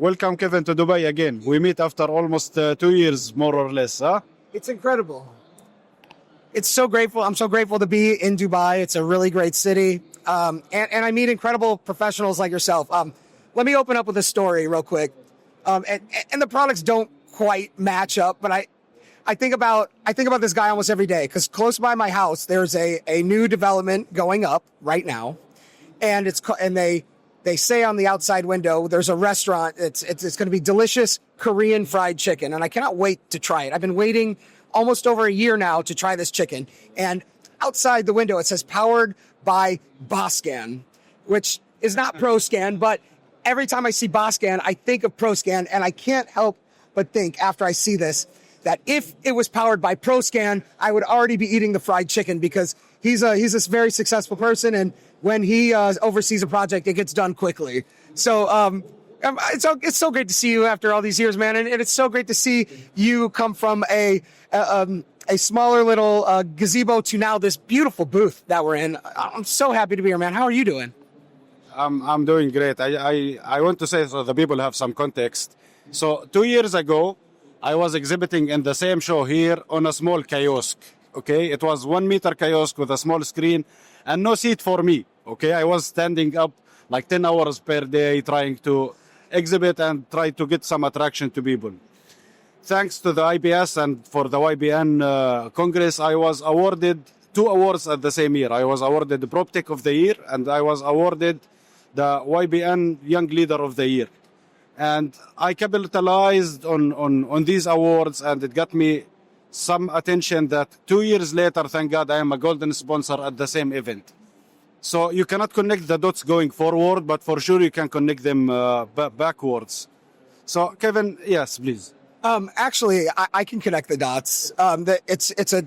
Welcome, Kevin, to Dubai again. We meet after almost 2 years, more or less. Huh? It's incredible. It's so grateful. I'm so grateful to be in Dubai. It's a really great city. And I meet incredible professionals like yourself. Let me open up with a story real quick. And the products don't quite match up, but I think about this guy almost every day, because close by my house, there's a new development going up right now. And they say on the outside window, there's a restaurant. It's going to be delicious Korean fried chicken. And I cannot wait to try it. I've been waiting almost over a year now to try this chicken. And outside the window, it says powered by Boscan, which is not ProScan, but every time I see Boscan, I think of ProScan. And I can't help but think after I see this, that if it was powered by ProScan, I would already be eating the fried chicken, because he's this very successful person. And when he oversees a project, it gets done quickly. So it's so great to see you after all these years, man. And it's so great to see you come from a smaller little gazebo to now this beautiful booth that we're in. I'm so happy to be here, man. How are you doing? I'm doing great. I want to say, so the people have some context. So 2 years ago, I was exhibiting in the same show here on a small kiosk. Okay, it was 1 meter kiosk with a small screen and no seat for me. Okay, I was standing up like 10 hours per day trying to exhibit and try to get some attraction to people. Thanks to the IBS and for the YBN Congress, I was awarded 2 awards at the same year. I was awarded the PropTech of the Year, and I was awarded the YBN Young Leader of the Year. And I capitalized on these awards, and it got me some attention that 2 years later, thank God, I am a golden sponsor at the same event. So you cannot connect the dots going forward, but for sure you can connect them backwards. So Kevin, yes, please. Actually, I can connect the dots. It's a,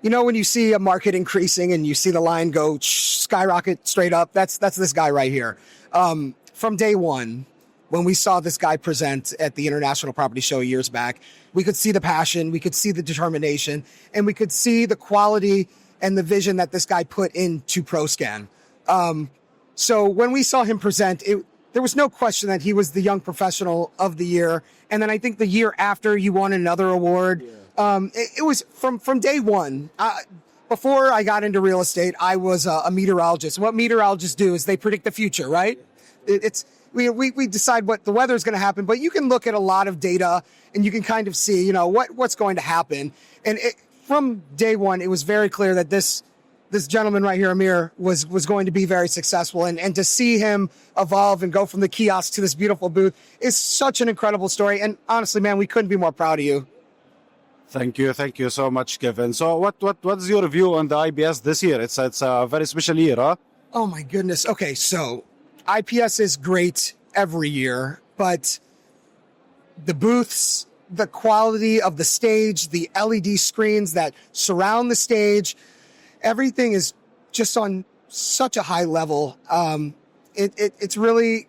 when you see a market increasing and you see the line go skyrocket straight up, that's this guy right here. From day one, when we saw this guy present at the International Property Show years back, we could see the passion, we could see the determination, and we could see the quality and the vision that this guy put into ProScan. So when we saw him present, there was no question that he was the Young Professional of the Year. And then I think the year after, you won another award. Yeah. It was from day one. Before I got into real estate, I was a meteorologist. What meteorologists do is they predict the future, right? We decide what the weather is going to happen, but you can look at a lot of data and you can kind of see, what's going to happen. And from day one, it was very clear that this gentleman right here, Amir, was going to be very successful. And to see him evolve and go from the kiosk to this beautiful booth is such an incredible story. And honestly, man, we couldn't be more proud of you. Thank you so much, Kevin. So what's your view on the IBS this year? It's a very special year, huh? Oh my goodness. Okay, so IPS is great every year, but the booths, the quality of the stage, the LED screens that surround the stage, everything is just on such a high level. It's really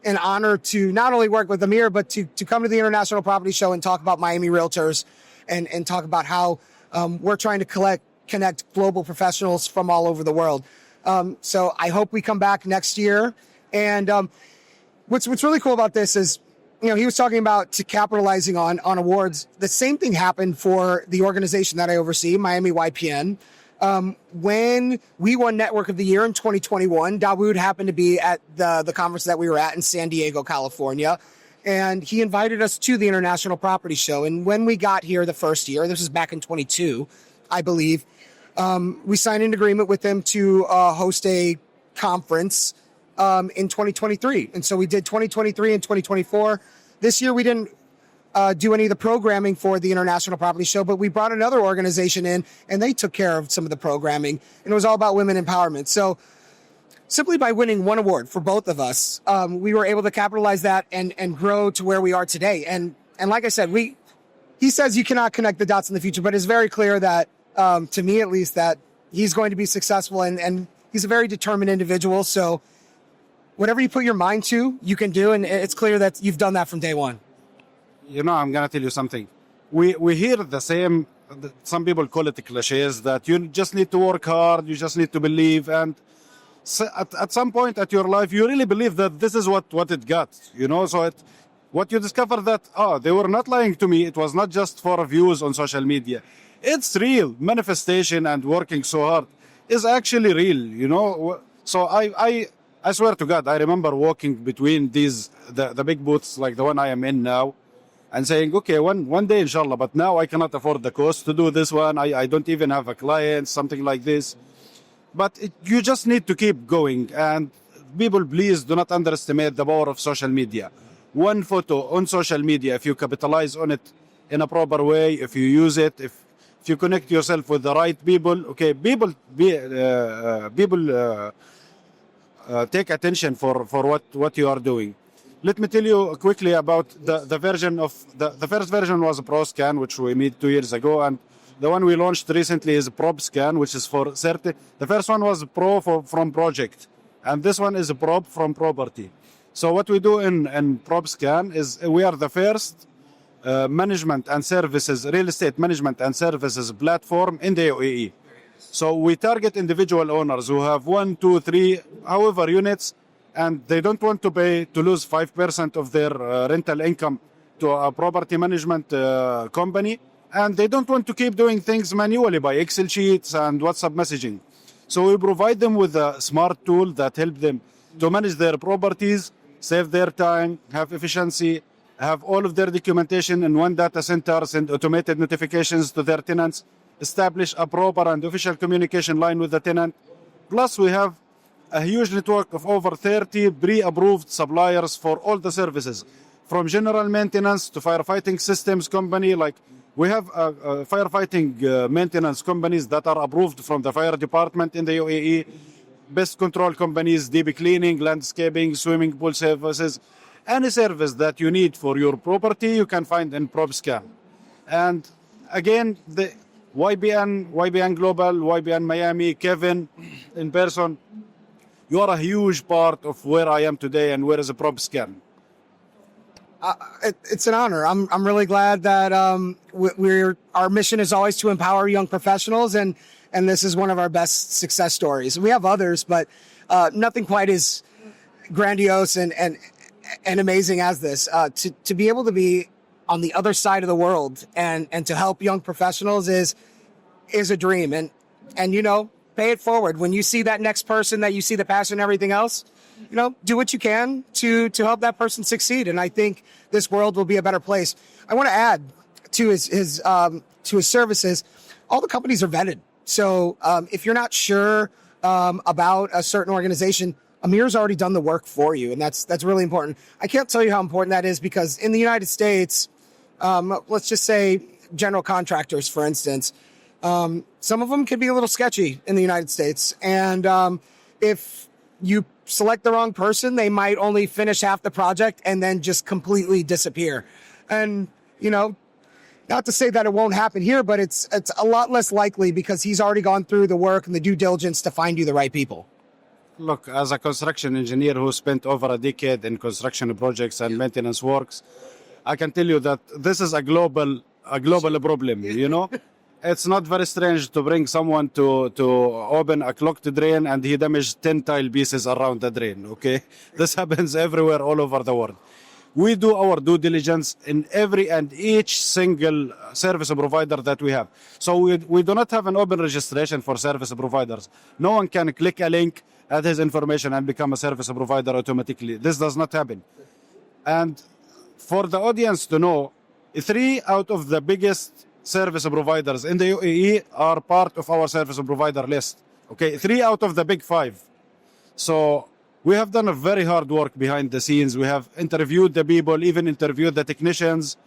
an honor to not only work with Amir, but to come to the International Property Show and talk about Miami Realtors and talk about how we're trying to connect global professionals from all over the world. So I hope we come back next year. And what's really cool about this is, he was talking about to capitalizing on awards. The same thing happened for the organization that I oversee, Miami YPN. When we won Network of the Year in 2021, Dawood happened to be at the conference that we were at in San Diego, California. And he invited us to the International Property Show. And when we got here the first year, this was back in 22, I believe, we signed an agreement with him to host a conference in 2023. And so we did 2023 and 2024. This year we didn't do any of the programming for the International Property Show, but we brought another organization in and they took care of some of the programming, and it was all about women empowerment. So simply by winning one award for both of us, we were able to capitalize that and grow to where we are today. And like I said, he says you cannot connect the dots in the future, but it's very clear that, to me at least, that he's going to be successful and he's a very determined individual. So whatever you put your mind to, you can do. And it's clear that you've done that from day one. I'm going to tell you something. We hear the same, some people call it cliches, that you just need to work hard, you just need to believe. And so at some point at your life, you really believe that this is what it got, So what you discover that, they were not lying to me. It was not just for views on social media. It's real. Manifestation and working so hard is actually real, you know. So I swear to God, I remember walking between the big booths like the one I am in now and saying, okay, one day, inshallah, but now I cannot afford the cost to do this one. I don't even have a client, something like this. But you just need to keep going. And people, please do not underestimate the power of social media. One photo on social media, if you capitalize on it in a proper way, if you use it, if you connect yourself with the right people, okay, people take attention for what you are doing. Let me tell you quickly about the version of the first version was a Pro Scan, which we made 2 years ago, and the one we launched recently is Prop Scan, which is for 30. The first one was Pro from Project, and this one is a Prop from Property. So what we do in Prop Scan is we are the first management and services, real estate management and services platform in the UAE. So we target individual owners who have 1, 2, 3, however units, and they don't want to lose 5% of their rental income to a property management company, and they don't want to keep doing things manually by Excel sheets and WhatsApp messaging. So we provide them with a smart tool that helps them to manage their properties, save their time, have efficiency, have all of their documentation in one data center, send automated notifications to their tenants, establish a proper and official communication line with the tenant. Plus, we have a huge network of over 30 pre-approved suppliers for all the services, from general maintenance to firefighting systems company. Like we have firefighting maintenance companies that are approved from the fire department in the UAE, best control companies, DB cleaning, landscaping, swimming pool services. Any service that you need for your property, you can find in PropScan. And again, the YBN Global, YBN Miami, Kevin in person, you are a huge part of where I am today and where is a PropScan. It's an honor. I'm really glad that our mission is always to empower young professionals, and this is one of our best success stories. We have others, but nothing quite as grandiose and amazing as this. To be able to be on the other side of the world and to help young professionals is a dream. And you know, pay it forward. When you see that next person, that you see the passion and everything else, you know, do what you can to help that person succeed. And I think this world will be a better place. I want to add to his services, all the companies are vetted. So if you're not sure about a certain organization, Amir's already done the work for you, and that's really important. I can't tell you how important that is, because in the United States, let's just say general contractors, for instance, some of them can be a little sketchy in the United States. And if you select the wrong person, they might only finish half the project and then just completely disappear. And, you know, not to say that it won't happen here, but it's a lot less likely because he's already gone through the work and the due diligence to find you the right people. Look, as a construction engineer who spent over a decade in construction projects and maintenance works, I can tell you that this is a global problem, you know? It's not very strange to bring someone to open a clogged drain and he damaged 10 tile pieces around the drain, okay? This happens everywhere, all over the world. We do our due diligence in every and each single service provider that we have. So we do not have an open registration for service providers. No one can click a link, add his information, and become a service provider automatically. This does not happen. And for the audience to know, 3 out of the biggest service providers in the UAE are part of our service provider list. Okay, 3 out of the big 5. So we have done a very hard work behind the scenes. We have interviewed the people, even interviewed the technicians.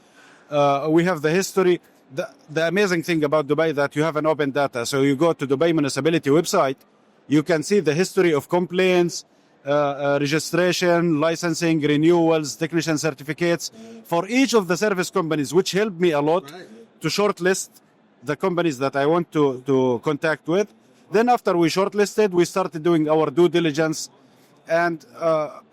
We have the history. The amazing thing about Dubai that you have an open data. So you go to Dubai Municipality website, you can see the history of complaints, registration, licensing, renewals, technician certificates for each of the service companies, which helped me a lot to shortlist the companies that I want to contact with. Then after we shortlisted, we started doing our due diligence. And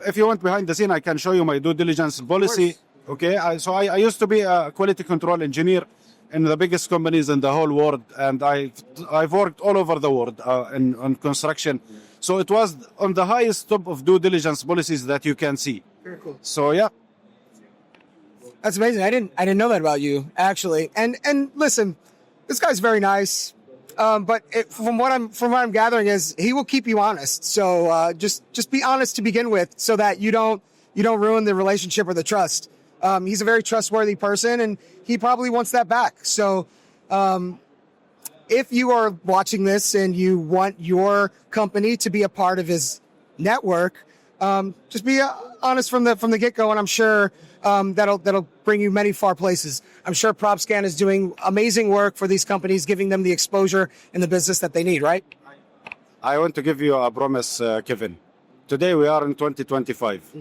if you want behind the scene, I can show you my due diligence policy. Okay, I used to be a quality control engineer in the biggest companies in the whole world, and I've worked all over the world on construction. So it was on the highest top of due diligence policies that you can see. Very cool. So yeah. That's amazing. I didn't know that about you, actually. And listen, this guy's very nice. But from what I'm gathering is he will keep you honest. So just be honest to begin with, so that you don't ruin the relationship or the trust. He's a very trustworthy person, and he probably wants that back. So if you are watching this and you want your company to be a part of his network, just be honest from the get-go, and I'm sure that'll bring you many far places. I'm sure PropScan is doing amazing work for these companies, giving them the exposure in the business that they need, right? I want to give you a promise, Kevin. Today we are in 2025.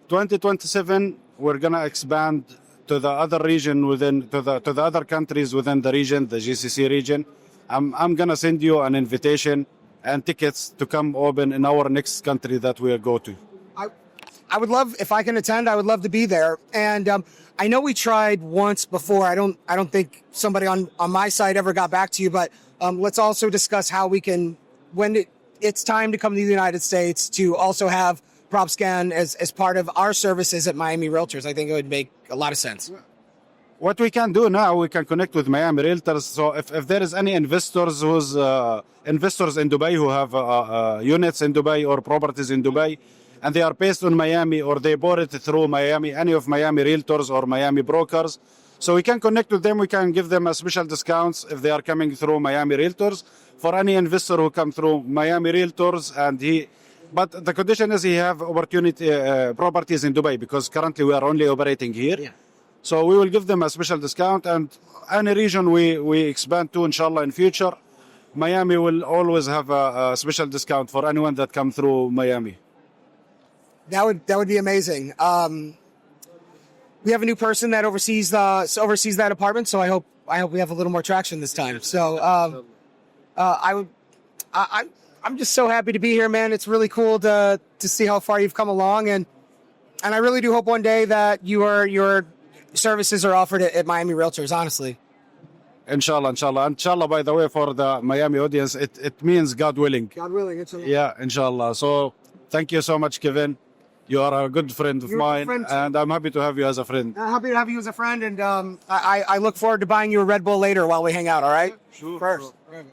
2027, we're gonna expand to the other region to the other countries within the region, the GCC region. I'm gonna send you an invitation and tickets to come open in our next country that we'll go to. I would love, if I can attend, I would love to be there. And I know we tried once before. I don't think somebody on my side ever got back to you, but let's also discuss how we can, when it's time to come to the United States, to also have PropScan as part of our services at Miami Realtors. I think it would make a lot of sense. What we can do now, we can connect with Miami Realtors. So if there is any investors investors in Dubai who have units in Dubai or properties in Dubai, and they are based on Miami, or they bought it through Miami, any of Miami Realtors or Miami brokers, so we can connect with them. We can give them a special discounts if they are coming through Miami Realtors. For any investor who come through Miami Realtors, but the condition is he have opportunity properties in Dubai, because currently we are only operating here. Yeah. So we will give them a special discount, and any region we expand to, inshallah, in future, Miami will always have a special discount for anyone that come through Miami. That would be amazing. We have a new person that oversees that apartment, so I hope we have a little more traction this time. So I'm just so happy to be here, man. It's really cool to see how far you've come along, and I really do hope one day that your services are offered at Miami Realtors. Honestly. Inshallah. By the way, for the Miami audience, it means God willing. God willing, inshallah. Yeah, inshallah. So thank you so much, Kevin. You are a good friend of mine, and I'm happy to have you as a friend. Happy to have you as a friend, and I look forward to buying you a Red Bull later while we hang out. All right? Sure. First. Sure.